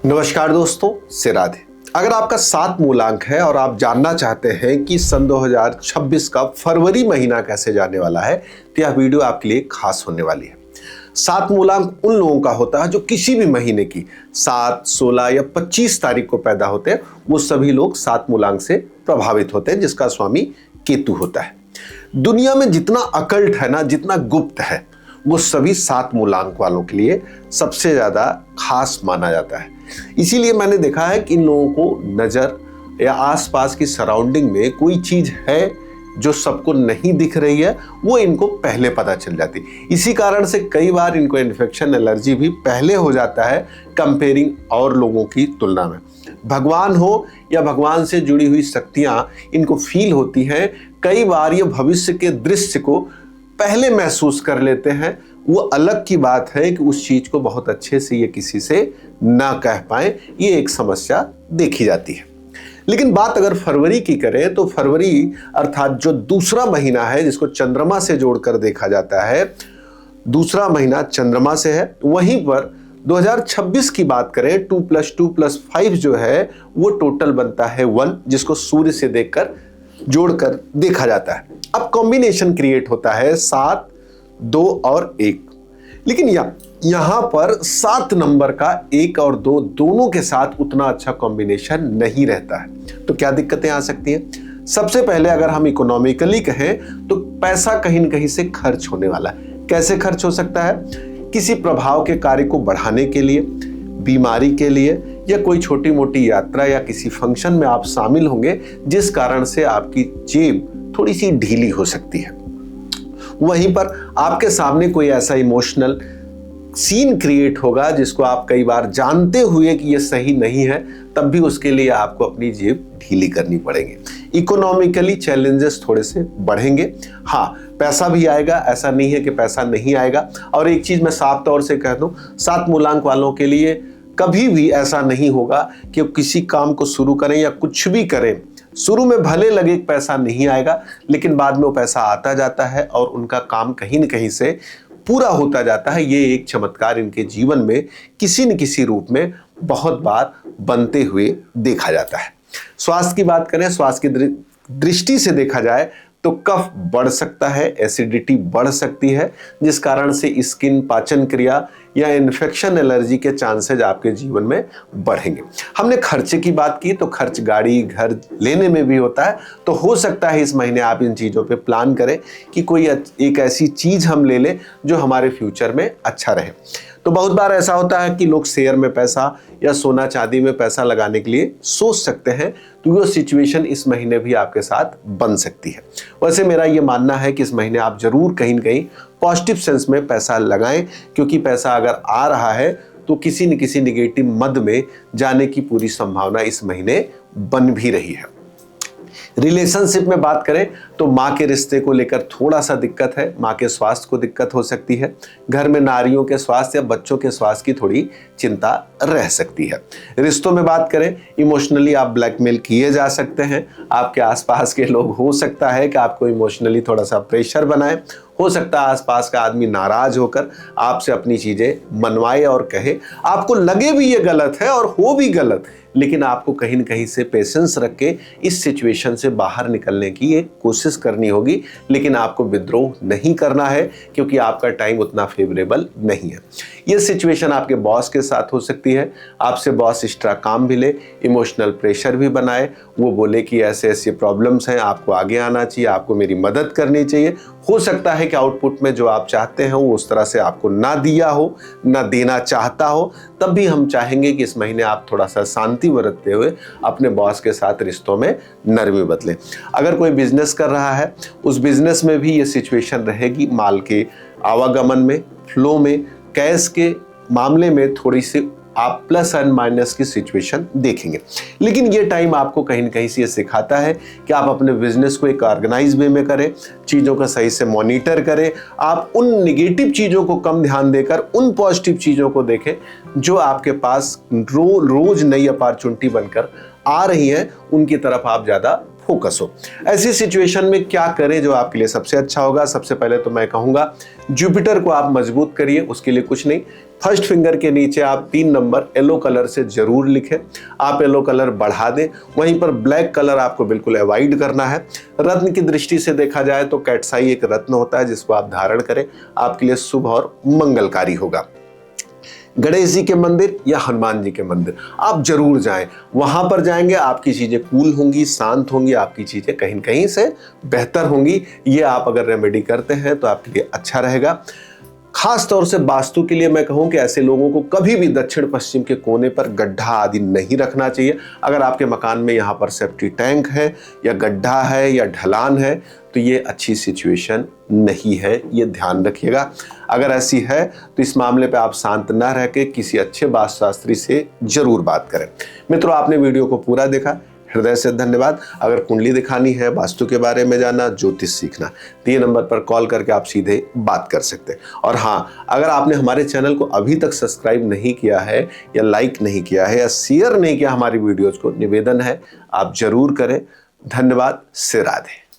नमस्कार दोस्तों, से राधे। अगर आपका 7 मूलांक है और आप जानना चाहते हैं कि सन 2026 का फरवरी महीना कैसे जाने वाला है, तो यह वीडियो आपके लिए खास होने वाली है। 7 मूलांक उन लोगों का होता है जो किसी भी महीने की 7, 16 या 25 तारीख को पैदा होते हैं। वो सभी लोग 7 मूलांक से प्रभावित होते हैं, जिसका स्वामी केतु होता है। दुनिया में जितना अकल्ट है ना, जितना गुप्त है, वो सभी 7 मूलांक वालों के लिए सबसे ज्यादा खास माना जाता है। इसीलिए मैंने देखा है कि इन लोगों को नजर या आसपास की सराउंडिंग में कोई चीज है जो सबको नहीं दिख रही है, वो इनको पहले पता चल जाती है। इसी कारण से कई बार इनको इन्फेक्शन, एलर्जी भी पहले हो जाता है कंपेयरिंग और लोगों की तुलना में। भगवान हो या भगवान से जुड़ी हुई शक्तियां इनको फील होती हैं। कई बार ये भविष्य के दृश्य को पहले महसूस कर लेते हैं। वो अलग की बात है कि उस चीज को बहुत अच्छे से ये किसी से ना कह पाए, ये एक समस्या देखी जाती है। लेकिन बात अगर फरवरी की करें तो फरवरी अर्थात जो दूसरा महीना है, जिसको चंद्रमा से जोड़कर देखा जाता है, दूसरा महीना चंद्रमा से है। वहीं पर 2026 की बात करें, 2 + 2 + 5 जो है वो टोटल बनता है 1, जिसको सूर्य से देखकर जोड़कर देखा जाता है। अब कॉम्बिनेशन क्रिएट होता है 7, 2 और 1। लेकिन यहां पर 7 नंबर का 1 और 2 दोनों के साथ उतना अच्छा कॉम्बिनेशन नहीं रहता है। तो क्या दिक्कतें आ सकती हैं? सबसे पहले अगर हम इकोनॉमिकली कहें तो पैसा कहीं न कहीं से खर्च होने वाला है। कैसे खर्च हो सकता है? किसी प्रभाव के कार्य को बढ़ाने के लिए, बीमारी के लिए, या कोई छोटी मोटी यात्रा या किसी फंक्शन में आप शामिल होंगे, जिस कारण से आपकी जेब थोड़ी सी ढीली हो सकती है। वहीं पर आपके सामने कोई ऐसा इमोशनल सीन क्रिएट होगा जिसको आप कई बार जानते हुए कि ये सही नहीं है, तब भी उसके लिए आपको अपनी जेब ढीली करनी पड़ेगी। इकोनॉमिकली चैलेंजेस थोड़े से बढ़ेंगे। हाँ, पैसा भी आएगा, ऐसा नहीं है कि पैसा नहीं आएगा। और एक चीज मैं साफ तौर से कह दूं, 7 मूलांक वालों के लिए कभी भी ऐसा नहीं होगा कि किसी काम को शुरू करें या कुछ भी करें, शुरू में भले लगे पैसा नहीं आएगा, लेकिन बाद में वो पैसा आता जाता है और उनका काम कहीं न कहीं से पूरा होता जाता है। ये एक चमत्कार इनके जीवन में किसी न किसी रूप में बहुत बार बनते हुए देखा जाता है। स्वास्थ्य की बात करें, स्वास्थ्य की दृष्टि से देखा जाए तो कफ बढ़ सकता है, एसिडिटी बढ़ सकती है, जिस कारण से स्किन, पाचन क्रिया या इन्फेक्शन, एलर्जी के चांसेज आपके जीवन में बढ़ेंगे। हमने खर्चे की बात की तो खर्च गाड़ी, घर लेने में भी होता है। तो हो सकता है इस महीने आप इन चीज़ों पे प्लान करें कि कोई एक ऐसी चीज़ हम ले लें जो हमारे फ्यूचर में अच्छा रहे। तो बहुत बार ऐसा होता है कि लोग शेयर में पैसा या सोना चांदी में पैसा लगाने के लिए सोच सकते हैं। तो वो सिचुएशन इस महीने भी आपके साथ बन सकती है। वैसे मेरा ये मानना है कि इस महीने आप जरूर कहीं न कहीं पॉजिटिव सेंस में पैसा लगाएं, क्योंकि पैसा अगर आ रहा है तो किसी न किसी निगेटिव मद में जाने की पूरी संभावना इस महीने बन भी रही है। रिलेशनशिप में बात करें तो माँ के रिश्ते को लेकर थोड़ा सा दिक्कत है, माँ के स्वास्थ्य को दिक्कत हो सकती है। घर में नारियों के स्वास्थ्य या बच्चों के स्वास्थ्य की थोड़ी चिंता रह सकती है। रिश्तों में बात करें, इमोशनली आप ब्लैकमेल किए जा सकते हैं। आपके आसपास के लोग हो सकता है कि आपको इमोशनली थोड़ा सा प्रेशर बनाए। हो सकता है आसपास का आदमी नाराज होकर आपसे अपनी चीजें मनवाए और कहे। आपको लगे भी ये गलत है और हो भी गलत, लेकिन आपको कहीं न कहीं से पेशेंस रख के इस सिचुएशन से बाहर निकलने की एक कोशिश करनी होगी। लेकिन आपको विद्रोह नहीं करना है, क्योंकि आपका टाइम उतना फेवरेबल नहीं है। ये सिचुएशन आपके बॉस के साथ हो सकती है। आपसे बॉस एक्स्ट्रा काम भी ले, इमोशनल प्रेशर भी बनाए, वो बोले कि ऐसे ऐसे प्रॉब्लम्स हैं, आपको आगे आना चाहिए, आपको मेरी मदद करनी चाहिए। हो सकता है कि आउटपुट में जो आप चाहते हैं वो उस तरह से आपको ना दिया हो, ना देना चाहता हो। तब भी हम चाहेंगे कि इस महीने आप थोड़ा सा शांति बरतते हुए अपने बॉस के साथ रिश्तों में नरमी बदलें। अगर कोई बिजनेस कर रहा है, उस बिजनेस में भी ये सिचुएशन रहेगी। माल के आवागमन में, फ्लो में, कैश के मामले में थोड़ी सी आप प्लस एंड माइनस की सिचुएशन देखेंगे। लेकिन ये टाइम आपको कहीं न कहीं से ये सिखाता है कि आप अपने बिजनेस को एक ऑर्गेनाइज वे में करें, चीज़ों को सही से मॉनिटर करें। आप उन निगेटिव चीज़ों को कम ध्यान देकर उन पॉजिटिव चीज़ों को देखें जो आपके पास रोज नई अपॉर्चुनिटी बनकर आ रही हैं, उनकी तरफ आप ज़्यादा फोकस हो। ऐसी सिचुएशन में क्या करें जो आपके लिए सबसे अच्छा होगा? सबसे पहले तो मैं कहूंगा जुपिटर को आप मजबूत करिए। उसके लिए कुछ नहीं, फर्स्ट फिंगर के नीचे आप 3 नंबर येलो कलर से जरूर लिखें। आप येलो कलर बढ़ा दें, वहीं पर ब्लैक कलर आपको बिल्कुल अवॉइड करना है। रत्न की दृष्टि से देखा जाए तो कैटसाई एक रत्न होता है जिसको आप धारण करें, आपके लिए शुभ और मंगलकारी होगा। गणेश जी के मंदिर या हनुमान जी के मंदिर आप जरूर जाएं। वहां पर जाएंगे आपकी चीजें कूल होंगी, शांत होंगी, आपकी चीजें कहीं कहीं से बेहतर होंगी। ये आप अगर रेमेडी करते हैं तो आपके लिए अच्छा रहेगा। खास तौर से वास्तु के लिए मैं कहूं कि ऐसे लोगों को कभी भी दक्षिण पश्चिम के कोने पर गड्ढा आदि नहीं रखना चाहिए। अगर आपके मकान में यहाँ पर सेफ्टी टैंक है या गड्ढा है या ढलान है तो ये अच्छी सिचुएशन नहीं है, ये ध्यान रखिएगा। अगर ऐसी है तो इस मामले पे आप शांत न रह के किसी अच्छे वास्तुशास्त्री से जरूर बात करें। मित्रों, आपने वीडियो को पूरा देखा, हृदय से धन्यवाद। अगर कुंडली दिखानी है, वास्तु के बारे में जानना, ज्योतिष सीखना, तो ये नंबर पर कॉल करके आप सीधे बात कर सकते हैं। और हाँ, अगर आपने हमारे चैनल को अभी तक सब्सक्राइब नहीं किया है या लाइक नहीं किया है या शेयर नहीं किया हमारी वीडियोज को, निवेदन है आप जरूर करें। धन्यवाद। से राधे।